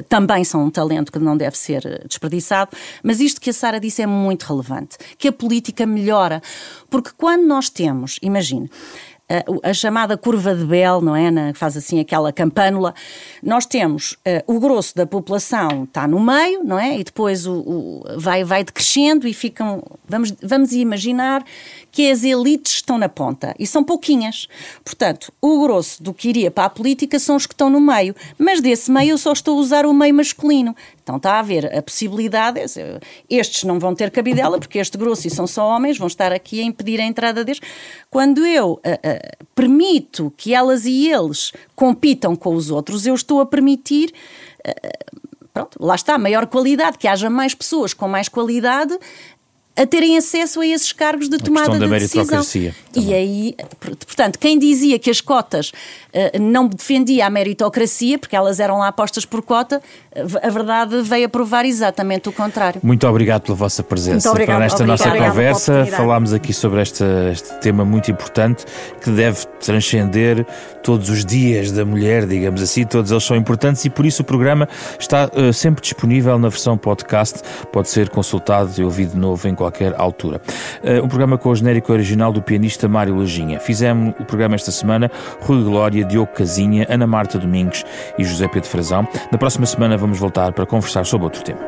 também são um talento que não deve ser desperdiçado. Mas isto que a Sara disse é muito relevante, que a política melhora. Porque quando nós temos, imagine, a chamada curva de Bell, não é? Que faz assim aquela campânula. Nós temos o grosso da população está no meio, não é? E depois vai decrescendo e ficam... Vamos imaginar que as elites estão na ponta e são pouquinhas. Portanto, o grosso do que iria para a política são os que estão no meio. Mas desse meio eu só estou a usar o meio masculino. Então está a haver a possibilidade, estes não vão ter cabidela porque este grosso e são só homens, vão estar aqui a impedir a entrada destes. Quando eu permito que elas e eles compitam com os outros, eu estou a permitir, pronto, lá está, maior qualidade, que haja mais pessoas com mais qualidade a terem acesso a esses cargos de tomada de decisão. E aí, portanto, quem dizia que as cotas não defendia a meritocracia, porque elas eram lá postas por cota, a verdade veio a provar exatamente o contrário. Muito obrigado pela vossa presença. Para esta nossa conversa, falámos aqui sobre este tema muito importante que deve transcender todos os dias da mulher, digamos assim, todos eles são importantes e por isso o programa está sempre disponível na versão podcast, pode ser consultado e ouvido de novo em qualquer altura. Um programa com o genérico original do pianista Mário Lajinha. Fizemos o programa esta semana Rui Glória, Diogo Casinha, Ana Marta Domingos e José Pedro Frazão. Na próxima semana vamos voltar para conversar sobre outro tema.